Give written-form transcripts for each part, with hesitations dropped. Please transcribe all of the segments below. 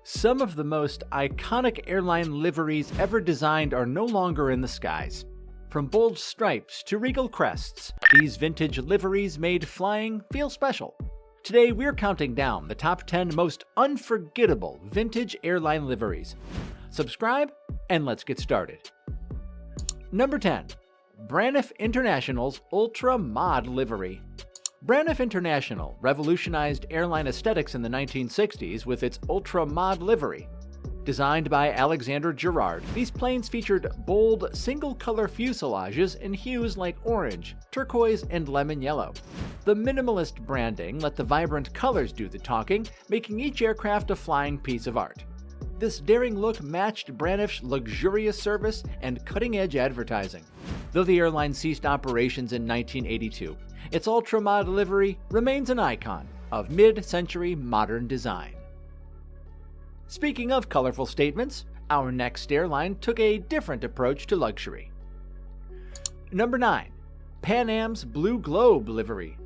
Some of the most iconic airline liveries ever designed are no longer in the skies. From bold stripes to regal crests, these vintage liveries made flying feel special. Today we're counting down the top 10 most unforgettable vintage airline liveries. Subscribe and let's get started. Number 10. BRFF International's Ultra Mod Livery. BRFF International revolutionized airline aesthetics in the 1960s with its Ultra Mod livery. Designed by Alexander Gerard, these planes featured bold, single-color fuselages in hues like orange, turquoise, and lemon yellow. The minimalist branding let the vibrant colors do the talking, making each aircraft a flying piece of art. This daring look matched BRFF's luxurious service and cutting-edge advertising. Though the airline ceased operations in 1982, its Ultra Mod livery remains an icon of mid-century modern design. Speaking of colorful statements, our next airline took a different approach to luxury. Number 9. PanAm's Blue Globe livery.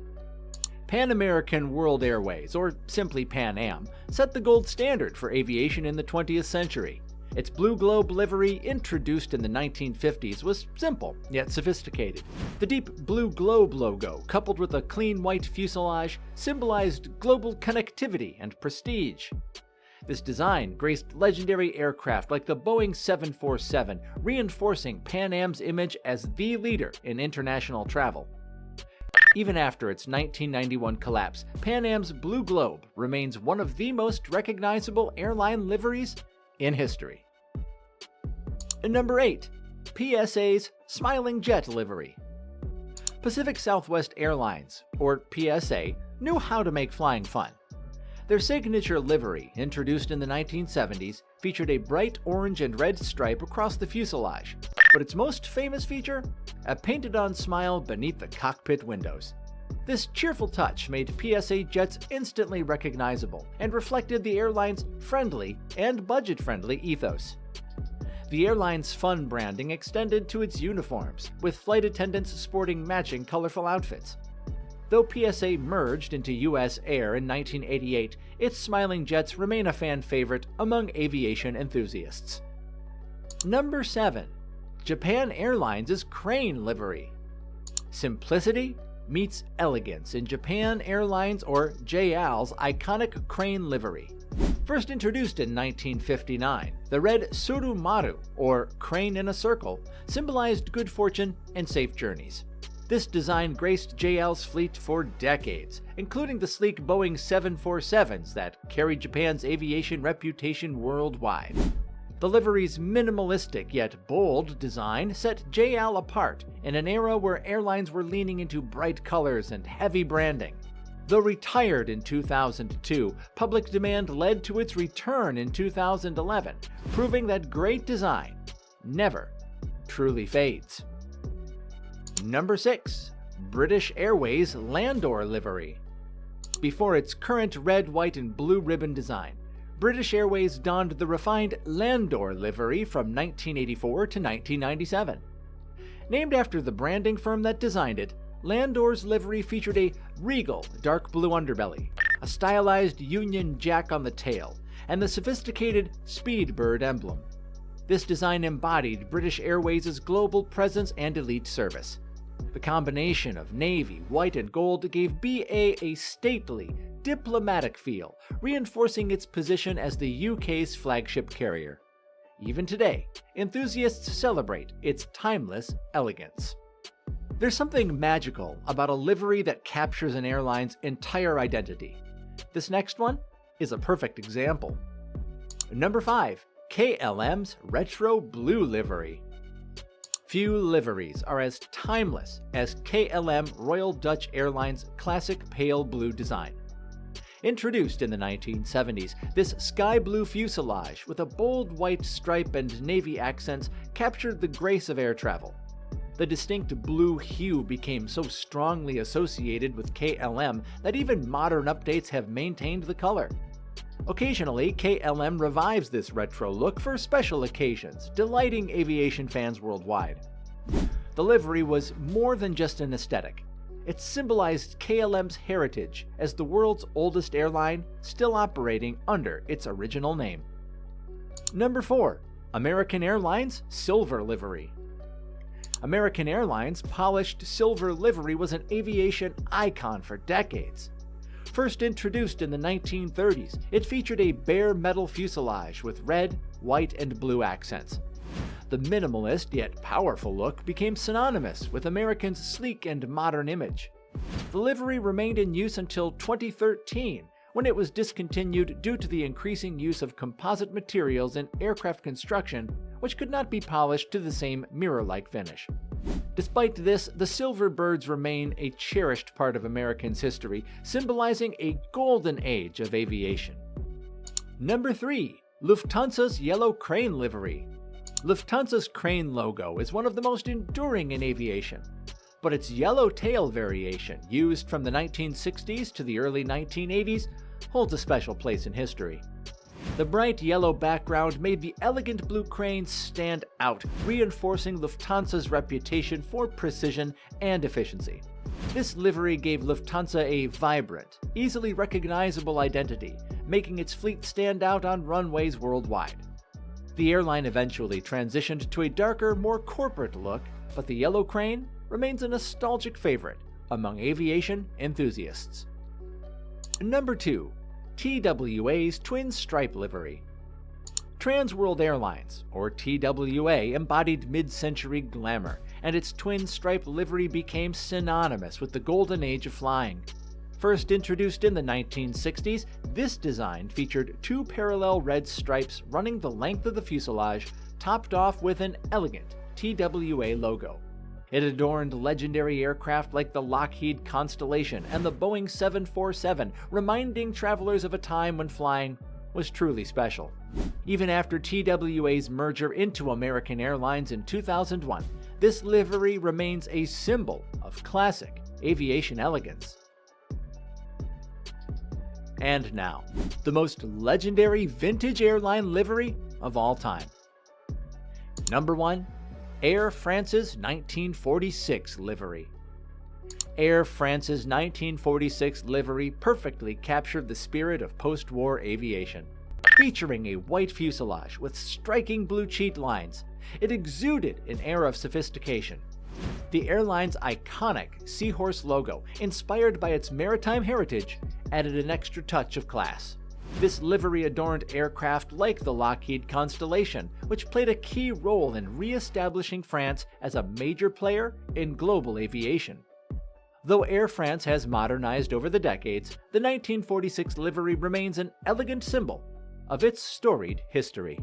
Pan American World Airways, or simply PanAm, set the gold standard for aviation in the 20th century. Its Blue Globe livery, introduced in the 1950s, was simple yet sophisticated. The deep blue globe logo, coupled with a clean white fuselage, symbolized global connectivity and prestige. This design graced legendary aircraft like the Boeing 747, reinforcing PanAm's image as the leader in international travel. Even after its 1991 collapse, PanAm's Blue Globe remains one of the most recognizable airline liveries in history. Number 8. PSAs Smiling Jet livery. Pacific Southwest Airlines, or PSA, knew how to make flying fun. Their signature livery, introduced in the 1970s, featured a bright orange and red stripe across the fuselage, but its most famous feature? A painted-on smile beneath the cockpit windows. This cheerful touch made PSA jets instantly recognizable and reflected the airline's friendly and budget-friendly ethos. The airline's fun branding extended to its uniforms, with flight attendants sporting matching colorful outfits. Though PSA merged into US Air in 1988, its smiling jets remain a fan favorite among aviation enthusiasts. Number 7. Japan Airlines' Crane livery. Simplicity meets elegance in Japan Airlines, or JAL's, iconic crane livery. First introduced in 1959, the red Surumaru, or crane in a circle, symbolized good fortune and safe journeys. This design graced JAL's fleet for decades, including the sleek Boeing 747s that carried Japan's aviation reputation worldwide. The livery's minimalistic yet bold design set JAL apart in an era where airlines were leaning into bright colors and heavy branding. Though retired in 2002, public demand led to its return in 2011, proving that great design never truly fades. Number 6. British Airways Landor livery. Before its current red, white, and blue ribbon design, British Airways donned the refined Landor livery from 1984 to 1997. Named after the branding firm that designed it, Landor's livery featured a regal dark blue underbelly, a stylized Union Jack on the tail, and the sophisticated Speedbird emblem. This design embodied British Airways' global presence and elite service. The combination of navy, white, and gold gave BA a stately, diplomatic feel, reinforcing its position as the UK's flagship carrier. Even today, enthusiasts celebrate its timeless elegance. There's something magical about a livery that captures an airline's entire identity. This next one is a perfect example. Number 5. KLM's Retro Blue livery. Few liveries are as timeless as KLM Royal Dutch Airlines' classic pale blue design. Introduced in the 1970s, this sky blue fuselage with a bold white stripe and navy accents captured the grace of air travel. The distinct blue hue became so strongly associated with KLM that even modern updates have maintained the color. Occasionally, KLM revives this retro look for special occasions, delighting aviation fans worldwide. The livery was more than just an aesthetic. It symbolized KLM's heritage as the world's oldest airline, still operating under its original name. Number 4. American Airlines Silver Livery. American Airlines' polished silver livery was an aviation icon for decades. First introduced in the 1930s, it featured a bare metal fuselage with red, white, and blue accents. The minimalist yet powerful look became synonymous with Americans' sleek and modern image. The livery remained in use until 2013, when it was discontinued due to the increasing use of composite materials in aircraft construction, which could not be polished to the same mirror-like finish. Despite this, the silver birds remain a cherished part of Americans' history, symbolizing a golden age of aviation. Number 3. Lufthansa's Yellow Crane Livery. Lufthansa's crane logo is one of the most enduring in aviation, but its yellow tail variation, used from the 1960s to the early 1980s, holds a special place in history. The bright yellow background made the elegant blue crane stand out, reinforcing Lufthansa's reputation for precision and efficiency. This livery gave Lufthansa a vibrant, easily recognizable identity, making its fleet stand out on runways worldwide. The airline eventually transitioned to a darker, more corporate look, but the yellow crane remains a nostalgic favorite among aviation enthusiasts. Number 2. TWA's Twin Stripe Livery. Trans World Airlines, or TWA, embodied mid-century glamour, and its twin stripe livery became synonymous with the golden age of flying. First introduced in the 1960s, this design featured two parallel red stripes running the length of the fuselage, topped off with an elegant TWA logo. It adorned legendary aircraft like the Lockheed Constellation and the Boeing 747, reminding travelers of a time when flying was truly special. Even after TWA's merger into American Airlines in 2001, this livery remains a symbol of classic aviation elegance. And now, the most legendary vintage airline livery of all time. Number 1. Air France's 1946 livery. Air France's 1946 livery perfectly captured the spirit of post-war aviation. Featuring a white fuselage with striking blue cheat lines, it exuded an air of sophistication. The airline's iconic seahorse logo, inspired by its maritime heritage, added an extra touch of class. This livery adorned aircraft like the Lockheed Constellation, which played a key role in re-establishing France as a major player in global aviation. Though Air France has modernized over the decades, the 1946 livery remains an elegant symbol of its storied history.